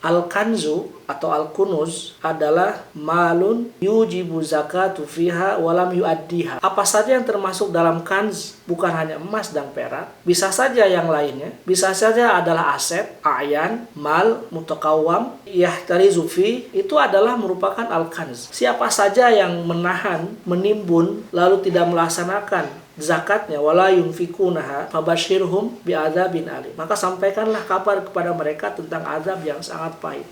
Al-kanzu atau al-kunuz adalah malun yujibu zakatu fiha walam yuaddiha. Apa saja yang termasuk dalam kanz, bukan hanya emas dan perak, bisa saja yang lainnya, bisa saja adalah aset, a'yan, mal, mutakawam, yahtarizu fi, itu adalah merupakan al-kanz. Siapa saja yang menahan, menimbun, lalu tidak melaksanakan zakatnya, wala yunfikunaha fabashirhum bi'adzabin alim, maka sampaikanlah kabar kepada mereka tentang azab yang sangat pahit.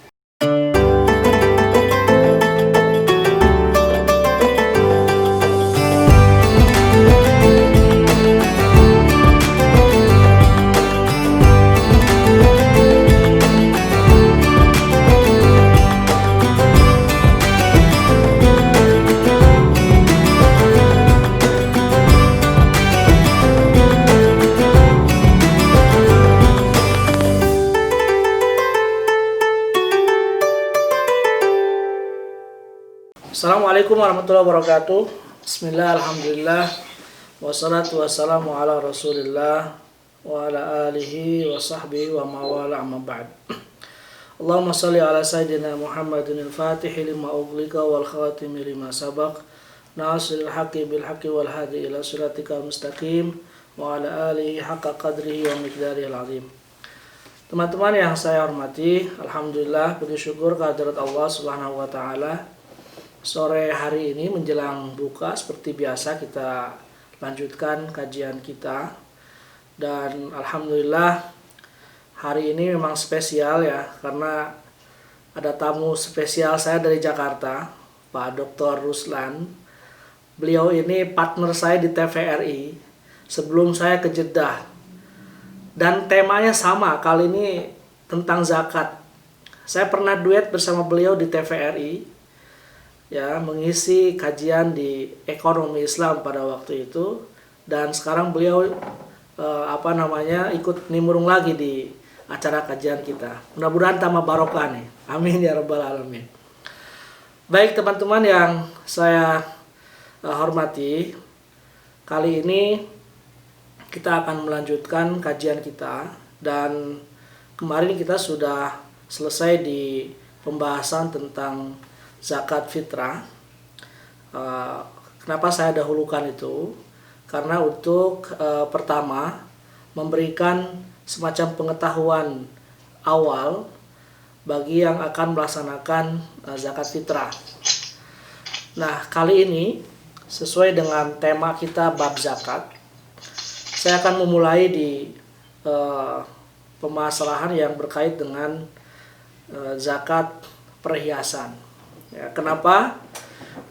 Assalamualaikum warahmatullahi wabarakatuh. Bismillah, alhamdulillah, wassalatu wassalamu ala rasulillah wa ala alihi wa sahbihi wa mawala amma ba'd. Allahumma salli ala sayyidina Muhammadin al-fatihi lima ughliqa wal khatimi lima sabaq, nasiril haqqi bil haqqi wal hadi ila siratikal mustaqim wa ala alihi haqqa qadrihi wa miqdarihil azim. Teman-teman yang saya hormati, alhamdulillah, puji syukur kehadirat Allah Subhanahu wa taala. Sore hari ini menjelang buka, seperti biasa kita lanjutkan kajian kita. Dan alhamdulillah hari ini memang spesial ya, karena ada tamu spesial saya dari Jakarta, Pak Dr. Ruslan. Beliau ini partner saya di TVRI sebelum saya ke Jeddah. Dan temanya sama, kali ini tentang zakat. Saya pernah duet bersama beliau di TVRI. Ya, mengisi kajian di ekonomi Islam pada waktu itu, dan sekarang beliau ikut nimbrung lagi di acara kajian kita. Mudah-mudahan tambah barokah nih. Amin ya rabbal alamin. Baik teman-teman yang saya hormati, kali ini kita akan melanjutkan kajian kita, dan kemarin kita sudah selesai di pembahasan tentang zakat fitrah. Kenapa saya dahulukan itu? Karena untuk pertama memberikan semacam pengetahuan awal bagi yang akan melaksanakan zakat fitrah. Nah, kali ini sesuai dengan tema kita bab zakat, saya akan memulai di permasalahan yang berkait dengan zakat perhiasan. Ya, kenapa?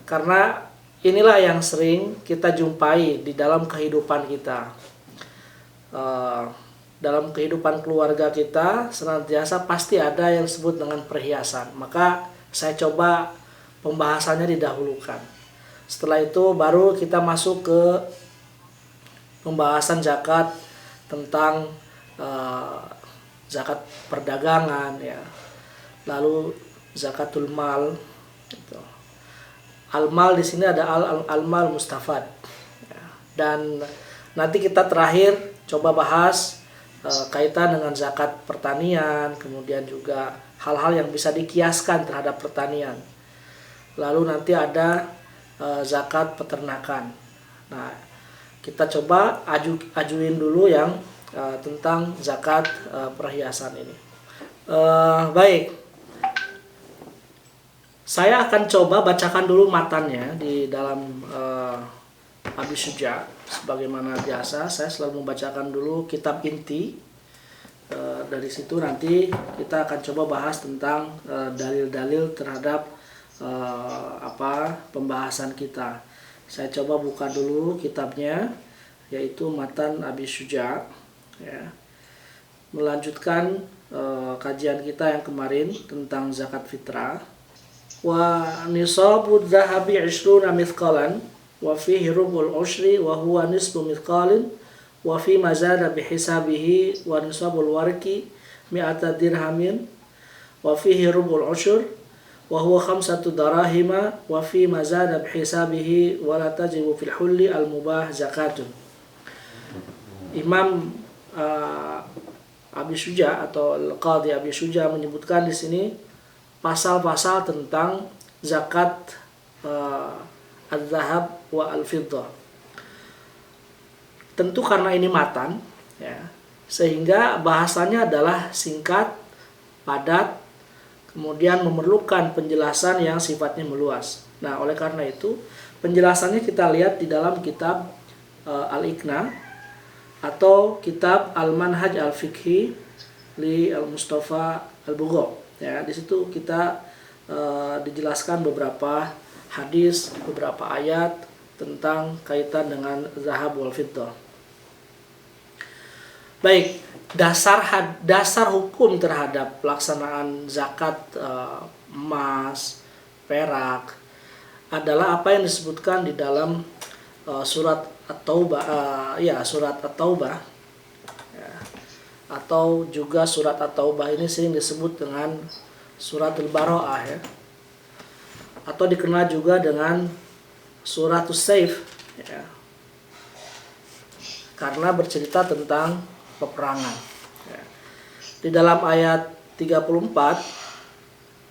Karena inilah yang sering kita jumpai di dalam kehidupan kita. Dalam kehidupan keluarga kita senantiasa pasti ada yang disebut dengan perhiasan. Maka saya coba pembahasannya didahulukan. Setelah itu baru kita masuk ke pembahasan zakat tentang zakat perdagangan, ya. Lalu zakatul mal. Al-mal di sini ada al-mal mustafad. Ya. Dan nanti kita terakhir coba bahas kaitan dengan zakat pertanian, kemudian juga hal-hal yang bisa dikiaskan terhadap pertanian. Lalu nanti ada zakat peternakan. Nah, kita coba ajuin dulu yang tentang zakat perhiasan ini. Baik. Saya akan coba bacakan dulu matannya di dalam Abi Syuja. Sebagaimana biasa, saya selalu membacakan dulu kitab inti. Dari situ nanti kita akan coba bahas tentang dalil-dalil terhadap pembahasan kita. Saya coba buka dulu kitabnya, yaitu matan Abi Syuja. Ya. Melanjutkan kajian kita yang kemarin tentang zakat fitrah. Wa nisabu dhahabi 20 mithqalan wa fihi rubul ushri wa huwa nisfu mithqalin wa fi mazada bihisabihi wa nisabul warqi 100 dirhamin wa fihi rubul ushur wa huwa 5 darahima wa fi mazada bihisabihi wa la tajibu fil hulli al mubah zakatun. Imam Abi Syuja atau Al-Qadhi Abi Syuja menyebutkan di sini pasal-pasal tentang zakat al-zahab wa al-fiddah. Tentu karena ini matan, ya, sehingga bahasanya adalah singkat, padat, kemudian memerlukan penjelasan yang sifatnya meluas. Nah, oleh karena itu penjelasannya kita lihat di dalam kitab Al-Iqna atau kitab Al-Manhaj Al-Fiqhi li Al-Mustafa Al-Bughaw. Ya, di situ kita dijelaskan beberapa hadis, beberapa ayat tentang kaitan dengan zahab wal fiddah. Baik, dasar hukum terhadap pelaksanaan zakat emas, perak adalah apa yang disebutkan di dalam surat At-Taubah, surat At-Taubah, ya, atau juga surat At-Taubah ini sering disebut dengan surat Al-Bara'ah, ya, atau dikenal juga dengan surat As-Saif, ya, karena bercerita tentang peperangan. Ya. Di dalam ayat 34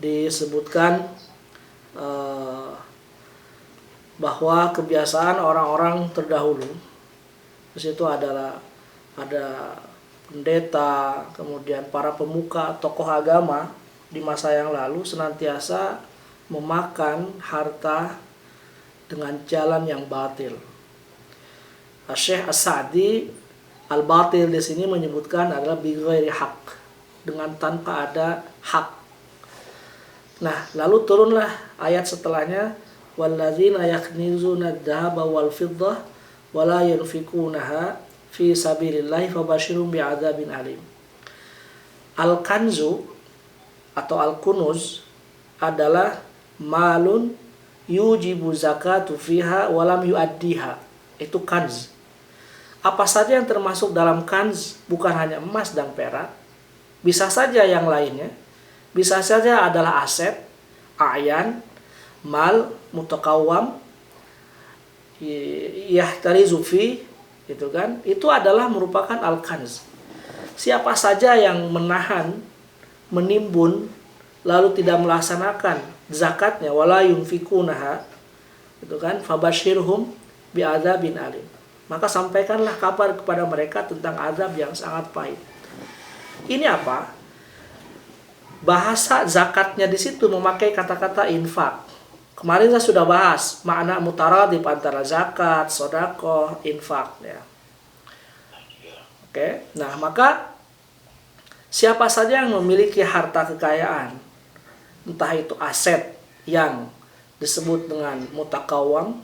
disebutkan bahwa kebiasaan orang-orang terdahulu, di situ ada pendeta, kemudian para pemuka, tokoh agama di masa yang lalu senantiasa memakan harta dengan jalan yang batil. Syekh As-Sa'di al-batil di sini menyebutkan adalah bighairi haq, dengan tanpa ada hak. Nah, lalu turunlah ayat setelahnya, walladzina yaknizuna adh-dhahaba wal fiddah wa la yunfikunaha fi sabilillahi fabashshirhum bi'adzabin alim. Al-kanzu atau al-kunuz adalah malun yujibu zakatu fiha wa lam yuaddiha. Itu kanz. Apa saja yang termasuk dalam kanz, bukan hanya emas dan perak, bisa saja yang lainnya, bisa saja adalah aset, a'yan, mal, mutakawam, yahtarizu fi, itu kan, itu adalah merupakan al-kanz. Siapa saja yang menahan, menimbun, lalu tidak melaksanakan zakatnya, wala yunfikunaha, itu kan, fabashirhum bi'adzabin alim. Maka sampaikanlah kabar kepada mereka tentang azab yang sangat pahit. Ini apa? Bahasa zakatnya di situ memakai kata-kata infak. Kemarin saya sudah bahas makna mutaradif antara zakat, sedekah, infak, ya. Oke. Nah, maka siapa saja yang memiliki harta kekayaan, entah itu aset yang disebut dengan mutakawam,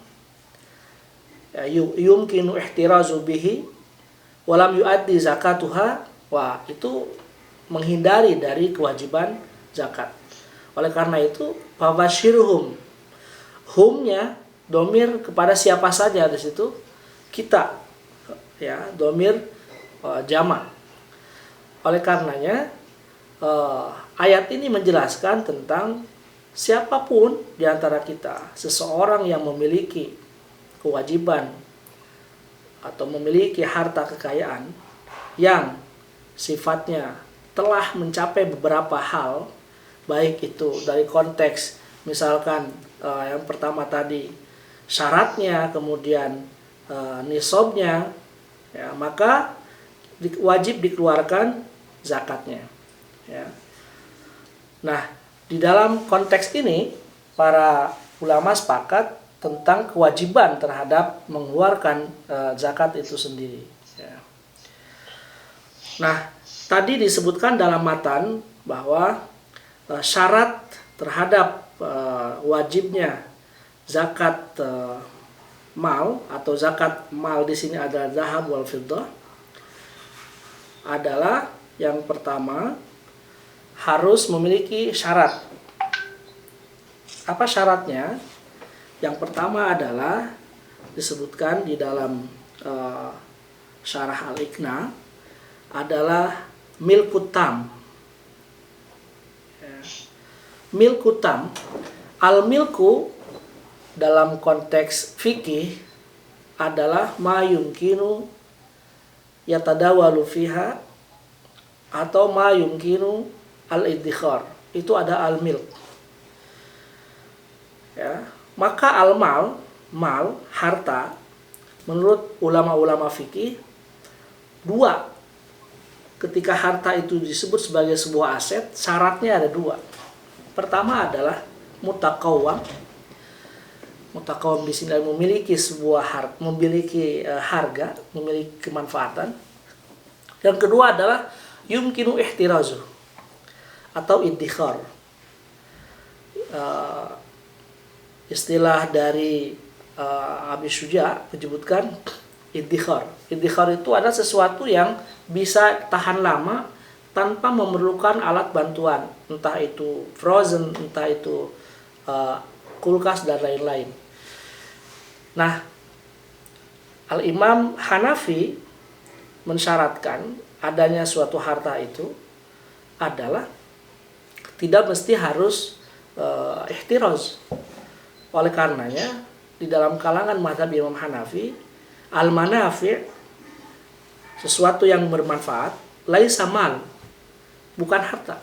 yumkinu ihtirazu bihi walam yuaddi zakatuha, wah, itu menghindari dari kewajiban zakat. Oleh karena itu fabashirhum, humnya domir kepada siapa saja di situ, kita, ya, domir jamak. Oleh karenanya ayat ini menjelaskan tentang siapapun di antara kita, seseorang yang memiliki kewajiban atau memiliki harta kekayaan yang sifatnya telah mencapai beberapa hal, baik itu dari konteks misalkan yang pertama tadi syaratnya, kemudian nisabnya, ya, maka wajib dikeluarkan zakatnya, ya. Nah, di dalam konteks ini para ulama sepakat tentang kewajiban terhadap mengeluarkan zakat itu sendiri, ya. Nah, tadi disebutkan dalam matan bahwa syarat terhadap wajibnya zakat mal atau zakat mal di sini adalah zahab wal fiddah, adalah yang pertama harus memiliki syarat. Apa syaratnya? Yang pertama adalah disebutkan di dalam syarah Al-Iqna adalah milkutam. Milkutam, al-milku dalam konteks fikih adalah ma yumkinu yatadawalu fiha atau ma yumkinu al-iddikhar. Itu ada al-milk. Ya. Maka al-mal, mal, harta, menurut ulama-ulama fikih, dua. Ketika harta itu disebut sebagai sebuah aset, syaratnya ada dua. Pertama adalah mutakawam. Mutakawam di sini memiliki sebuah harga, memiliki kemanfaatan. Yang kedua adalah yumkinu ihtirazu atau iddikhar. Istilah dari Abi Syuja menyebutkan iddikhar. Iddikhar itu adalah sesuatu yang bisa tahan lama tanpa memerlukan alat bantuan, entah itu frozen, entah itu kulkas dan lain-lain. Nah, Al-Imam Hanafi mensyaratkan adanya suatu harta itu adalah tidak mesti harus ihtiraz. Oleh karenanya, di dalam kalangan mazhab Imam Hanafi, al-manafi', sesuatu yang bermanfaat, laisa mal, bukan harta.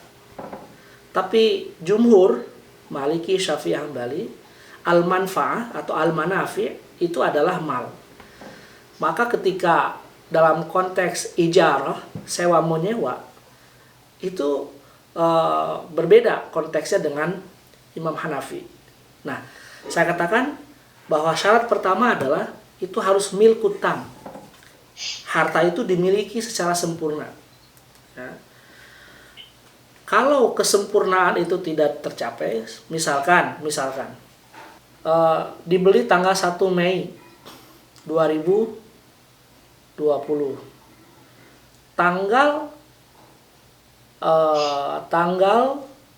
Tapi jumhur, Maliki, Syafi'i, Hambali, al-manfa'ah atau al-manafi' itu adalah mal. Maka ketika dalam konteks ijarah, sewa menyewa, itu berbeda konteksnya dengan Imam Hanafi. Nah, saya katakan bahwa syarat pertama adalah itu harus milkut tam. Harta itu dimiliki secara sempurna. Ya. Kalau kesempurnaan itu tidak tercapai, misalkan dibeli tanggal 1 Mei 2020. Tanggal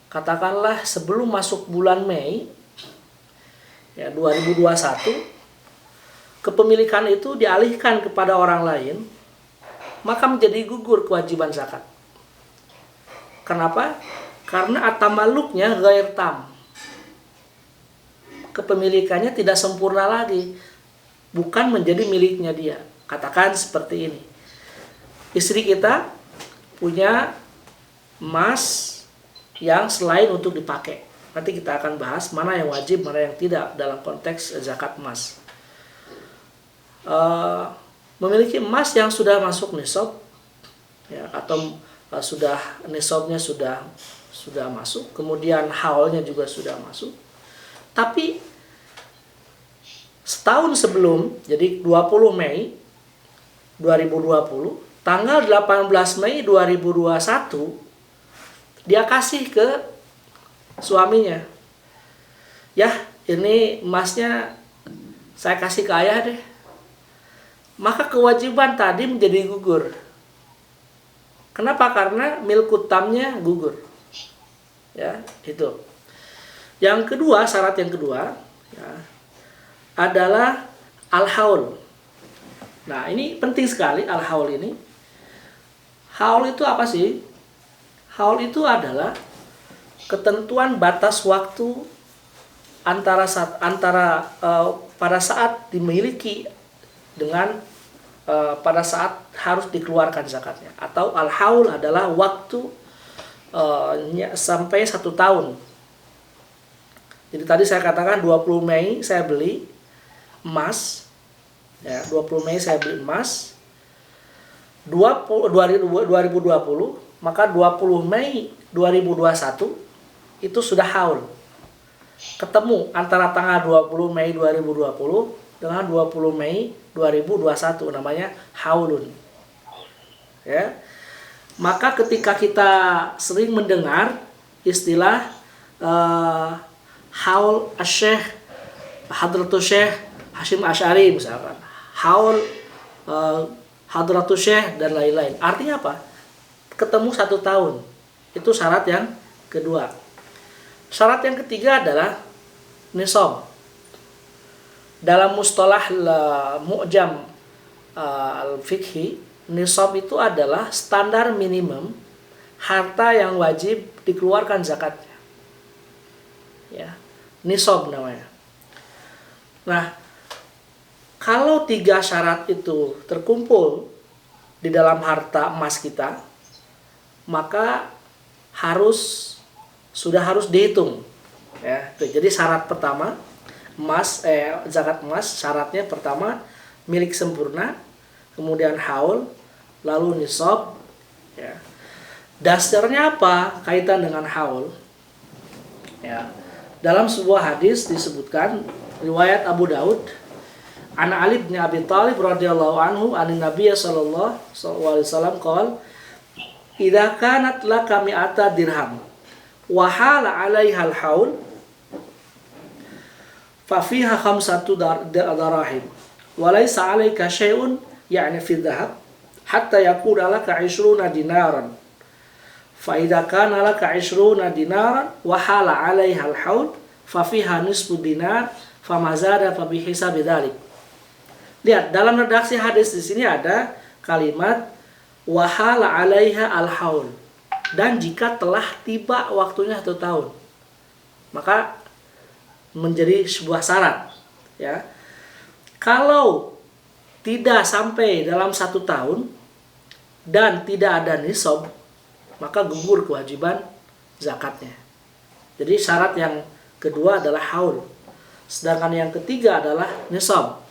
katakanlah sebelum masuk bulan Mei ya 2021, kepemilikan itu dialihkan kepada orang lain, maka menjadi gugur kewajiban zakat. Kenapa? Karena atamaluknya ghair tam. Kepemilikannya tidak sempurna lagi, bukan menjadi miliknya dia. Katakan seperti ini. Istri kita punya emas yang selain untuk dipakai. Nanti kita akan bahas mana yang wajib, mana yang tidak dalam konteks zakat emas. Memiliki emas yang sudah masuk nisab, ya, atau sudah nisabnya sudah masuk, kemudian haulnya juga sudah masuk. Tapi setahun sebelum, jadi 20 Mei 2020, tanggal 18 Mei 2021, dia kasih ke suaminya. Ya, ini emasnya saya kasih ke ayah deh. Maka kewajiban tadi menjadi gugur. Kenapa? Karena milkutamnya gugur. Ya, itu. Yang kedua, syarat yang kedua ya, adalah al-haul. Nah, ini penting sekali al-haul ini. Haul itu apa sih? Haul itu adalah ketentuan batas waktu pada saat dimiliki dengan pada saat harus dikeluarkan zakatnya. Atau al-haul adalah waktu sampai 1 tahun. Jadi tadi saya katakan 20 Mei saya beli emas. Ya, 20 Mei saya beli emas. 2020, maka 20 Mei 2021 itu sudah haul. Ketemu antara tanggal 20 Mei 2020 dengan 20 Mei 2021, namanya haulun. Ya. Maka ketika kita sering mendengar istilah haul asy-syekh Hadratus Syekh Hasyim Asy'ari misalkan, haul Hadratus Syekh dan lain-lain. Artinya apa? Ketemu 1 tahun. Itu syarat yang kedua. Syarat yang ketiga adalah nisab. Dalam mustalah mu'jam al-fiqhi, nisab itu adalah standar minimum harta yang wajib dikeluarkan zakatnya. Ya, nisab namanya. Nah, kalau 3 syarat itu terkumpul di dalam harta emas kita, maka sudah harus dihitung. Ya, jadi syarat pertama zakat emas, syaratnya pertama milik sempurna, kemudian haul, lalu nisab. Ya. Dasarnya apa kaitan dengan haul? Ya. Dalam sebuah hadis disebutkan riwayat Abu Daud, an Ali bin Abi Thalib radhiyallahu anhu anin Nabiy sallallahu alaihi wasallam qala idza kanat laka mi'ata dirham wa hala 'alaiha al-haul fa fiha khamsatu darahim wa laysa 'alaika syai'un yani fi dhahab hatta yakuna laka 20 dinaran fa idza kana laka 20 dinaran wa hala 'alaiha al-haul fa fiha nisfu dinar fa mazada fa bihisabi dzalik. Lihat, dalam redaksi hadis di sini ada kalimat wahala 'alaiha al-haul, dan jika telah tiba waktunya 1 tahun, maka menjadi sebuah syarat. Ya, kalau tidak sampai dalam 1 tahun dan tidak ada nisab, maka gugur kewajiban zakatnya. Jadi syarat yang kedua adalah haul, sedangkan yang ketiga adalah nisab.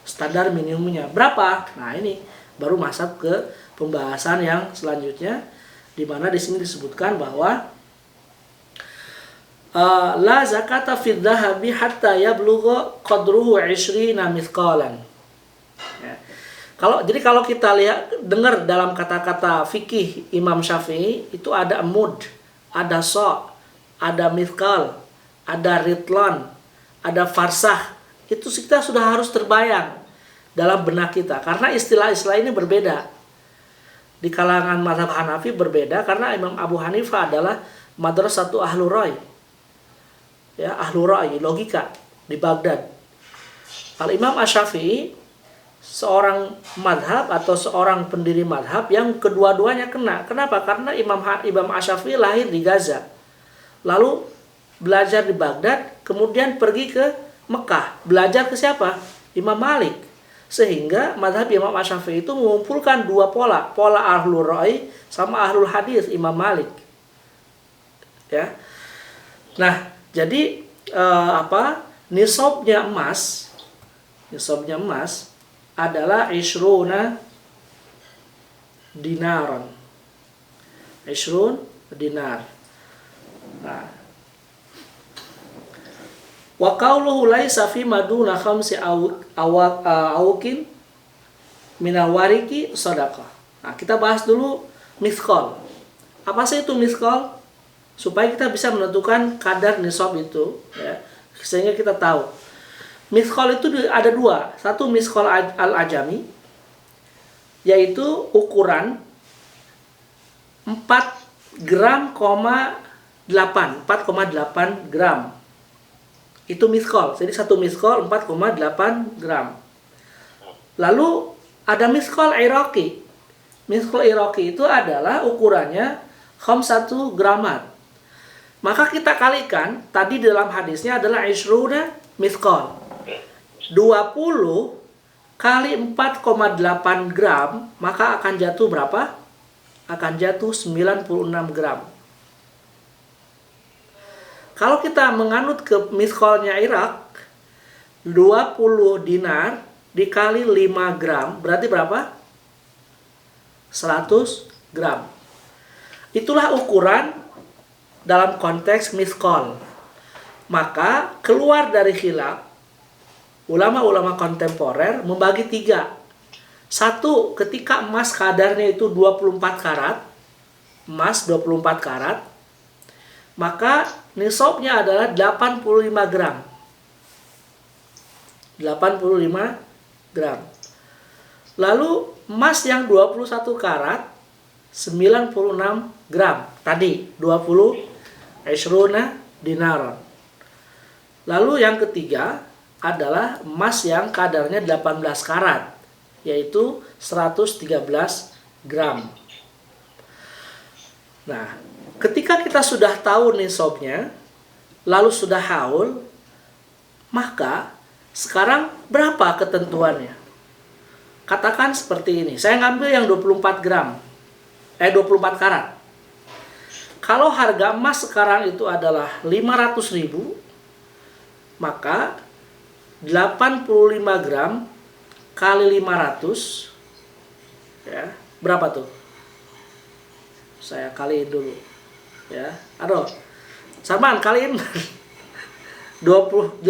Standar minimumnya berapa? Nah, ini baru masuk ke pembahasan yang selanjutnya, di mana di sini disebutkan bahwa la zakata fid dhahabi hatta yablugha qadruhu 20 mithqalan. Ya. Kalau kita lihat dengar dalam kata-kata fikih Imam Syafi'i itu ada mud, ada sa', ada mithqal, ada ritlan, ada farsah. Itu kita sudah harus terbayang dalam benak kita, karena istilah-istilah ini berbeda. Di kalangan mazhab Hanafi berbeda, karena Imam Abu Hanifah adalah madrasatu ahlur ra'i. Ya, ahlur ra'i, logika di Baghdad. Al-Imam Asy-Syafi'i seorang madhab atau seorang pendiri madhab yang kedua-duanya kena. Kenapa? Karena Imam Asy-Syafi'i lahir di Gaza, lalu belajar di Baghdad, kemudian pergi ke Mekah. Belajar ke siapa? Imam Malik. Sehingga madhab Imam Asy-Syafi'i itu mengumpulkan dua pola. Pola ahlul ra'i sama ahlul hadis Imam Malik. Ya. Nah, jadi nisabnya emas adalah 20 dinaran. 20 dinar. Nah, wa qawluhu laisa fi maduna khamsi awqin minal wariki shadaqah. Nah, kita bahas dulu mithqal. Apa sih itu mithqal? Supaya kita bisa menentukan kadar nisab itu, ya. Sehingga kita tahu. Mithqal itu ada dua. Satu mithqal al-ajami, yaitu ukuran 4,8 gram. Itu mithqal. Jadi satu mithqal 4,8 gram. Lalu ada mithqal iraqi. Mithqal iraqi itu adalah ukurannya 1 gramat. Maka kita kalikan, tadi dalam hadisnya adalah 20 mithqal. 20 kali 4,8 gram, maka akan jatuh berapa? Akan jatuh 96 gram. Kalau kita menganut ke mithqalnya Irak, 20 dinar dikali 5 gram, berarti berapa? 100 gram. Itulah ukuran dalam konteks mithqal. Maka keluar dari khilaf, ulama-ulama kontemporer membagi 3. Satu, ketika emas kadarnya itu 24 karat, emas 24 karat, maka nisabnya adalah 85 gram. 85 gram. Lalu emas yang 21 karat 96 gram. Tadi 20 dinar. Lalu yang ketiga adalah emas yang kadarnya 18 karat, yaitu 113 gram. Nah, ketika kita sudah tahu nisabnya, lalu sudah haul, maka sekarang berapa ketentuannya? Katakan seperti ini, saya ngambil yang 24 karat. kalau harga emas sekarang itu adalah 500.000, maka 85 gram kali 500, ya, berapa tuh? Saya kaliin dulu. Ya, aduh. Samaan kaliin. 85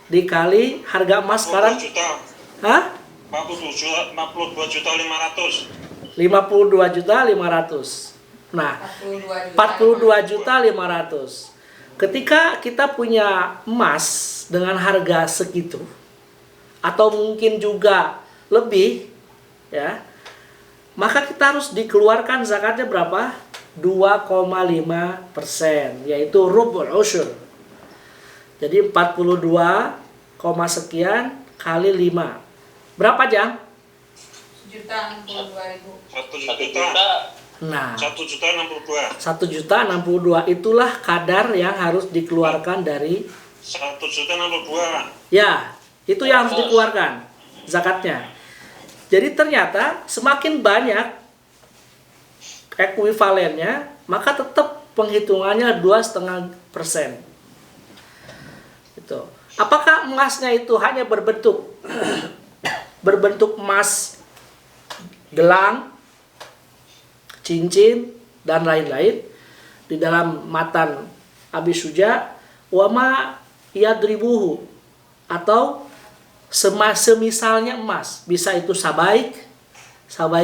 dikali harga emas sekarang. 52 juta. Hah? 52.500. Nah, 42.500. Ketika kita punya emas dengan harga segitu, atau mungkin juga lebih, ya, maka kita harus dikeluarkan zakatnya berapa? 2,5%, yaitu rubul usyur. Jadi 42, sekian kali 5. Berapa, Jang? 1.062.000. 1 juta. Nah, 1.062. 1.062 itulah kadar yang harus dikeluarkan dari 1.062. ya, itu yang harus dikeluarkan zakatnya. Jadi ternyata semakin banyak ekuivalennya, maka tetap penghitungannya 2,5%. Itu. Apakah emasnya itu hanya berbentuk emas, gelang, cincin, dan lain-lain? Di dalam matan Abi Suja, wama yadribuhu, atau semisalnya emas, bisa itu sabaik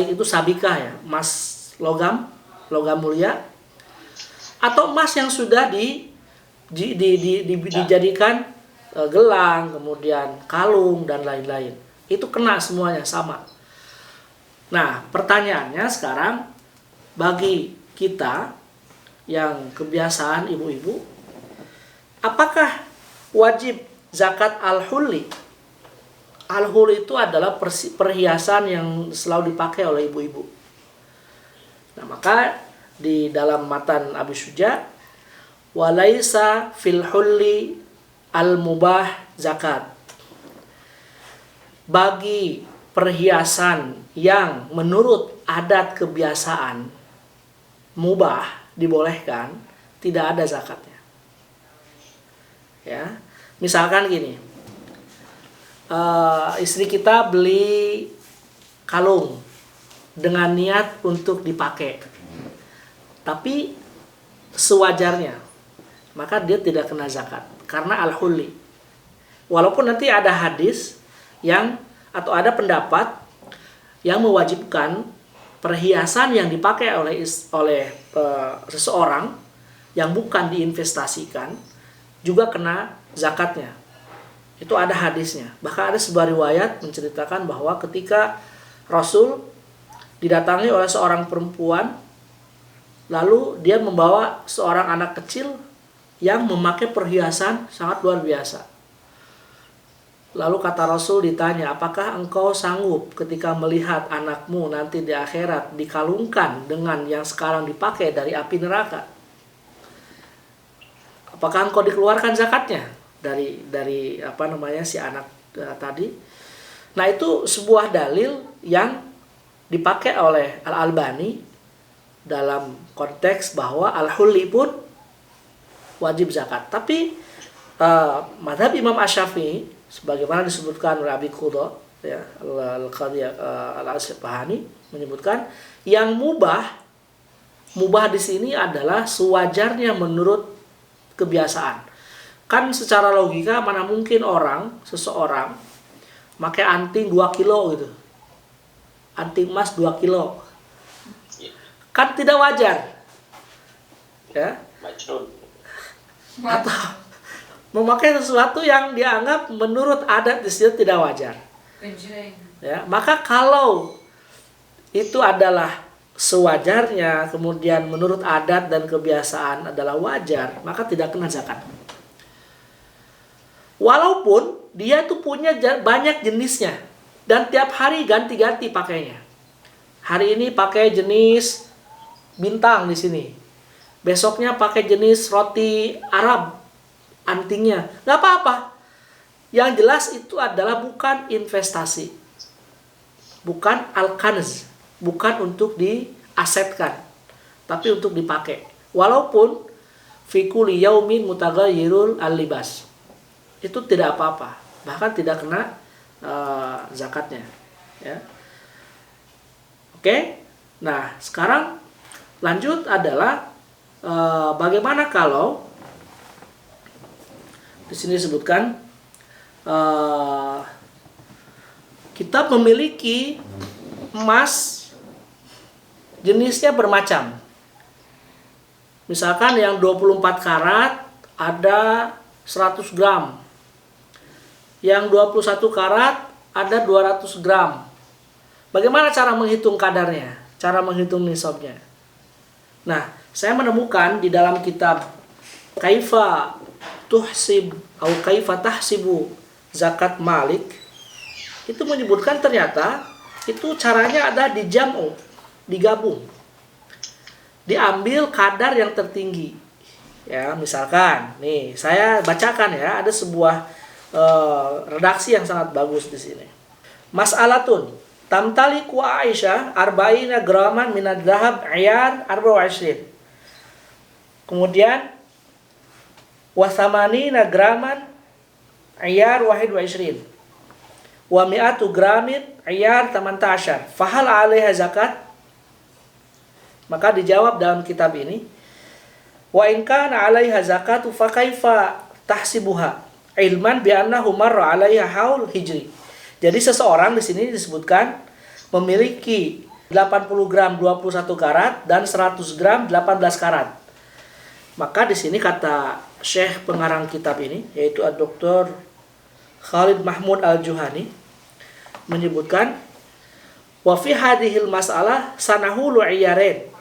itu sabikah, ya, emas logam mulia, atau emas yang sudah dijadikan gelang, kemudian kalung, dan lain-lain. Itu kena semuanya sama. Nah, pertanyaannya sekarang, bagi kita yang kebiasaan ibu-ibu, apakah wajib zakat al-hulli? Al-hulli itu adalah perhiasan yang selalu dipakai oleh ibu-ibu. Nah, maka di dalam matan Abi Suja, walaisa fil hulli al-mubah zakat. Bagi perhiasan yang menurut adat kebiasaan mubah, dibolehkan, tidak ada zakatnya. Ya, misalkan gini, istri kita beli kalung dengan niat untuk dipakai, tapi sewajarnya, maka dia tidak kena zakat karena al-hulli. Walaupun nanti ada hadis yang, atau ada pendapat yang mewajibkan perhiasan yang dipakai oleh seseorang yang bukan diinvestasikan juga kena zakatnya. Itu ada hadisnya. Bahkan ada sebuah riwayat menceritakan bahwa ketika Rasul didatangi oleh seorang perempuan, lalu dia membawa seorang anak kecil yang memakai perhiasan sangat luar biasa. Lalu kata Rasul, ditanya, apakah engkau sanggup ketika melihat anakmu nanti di akhirat dikalungkan dengan yang sekarang dipakai dari api neraka? Apakah engkau dikeluarkan zakatnya dari si anak tadi? Nah, itu sebuah dalil yang dipakai oleh Al-Albani dalam konteks bahwa al-hulli pun wajib zakat. Tapi mazhab Imam Asy-Syafi'i, sebagaimana disebutkan oleh Abi Qudha, ya, Al-Qadhi Al-Asfahani menyebutkan yang mubah di sini adalah sewajarnya menurut kebiasaan. Kan secara logika mana mungkin seseorang pakai anting 2 kilo gitu. Anting emas 2 kilo. Kan tidak wajar. Ya. Atau memakai sesuatu yang dianggap menurut adat di situ tidak wajar. Ya, maka kalau itu adalah sewajarnya, kemudian menurut adat dan kebiasaan adalah wajar, maka tidak kena zakat. Walaupun dia tuh punya banyak jenisnya dan tiap hari ganti-ganti pakainya. Hari ini pakai jenis bintang di sini. Besoknya pakai jenis roti Arab antingnya. Nggak apa-apa. Yang jelas itu adalah bukan investasi. Bukan al-kanz. Bukan untuk diasetkan. tapi untuk dipakai. Walaupun fi kulli yaumin mutaghayyirul al-libas. Itu tidak apa-apa, bahkan tidak kena zakatnya, ya. Oke. Nah, sekarang lanjut adalah bagaimana kalau di sini disebutkan kita memiliki emas jenisnya bermacam. Misalkan yang 24 karat ada 100 gram. Yang 21 karat ada 200 gram. Bagaimana cara menghitung kadarnya? Cara menghitung nisabnya? Nah, saya menemukan di dalam kitab Kaifa tuhsib atau Kaifa tahsibu zakat Malik, itu menyebutkan ternyata itu caranya ada dijam'u, digabung. Diambil kadar yang tertinggi. Ya, misalkan nih, saya bacakan ya, ada sebuah redaksi yang sangat bagus di sini. Mas'alatun tamtaliku Aisyah arba'ina graman minad dhahab ayar 24. Kemudian wasamanina graman ayar 21. Wa mi'atu gramin ayar 18. Fahal 'alaiha zakat? Maka dijawab dalam kitab ini, wa in kana 'alaiha zakatu fa kaifa tahsibuha ilman bi annahu marra 'alaiha haul hijri. Jadi seseorang di sini disebutkan memiliki 80 gram 21 karat dan 100 gram 18 karat. Maka di sini kata Syekh pengarang kitab ini, yaitu Dr. Khalid Mahmud Al-Juhani, menyebutkan wa fi hadhil mas'alah sanahulu iyarain.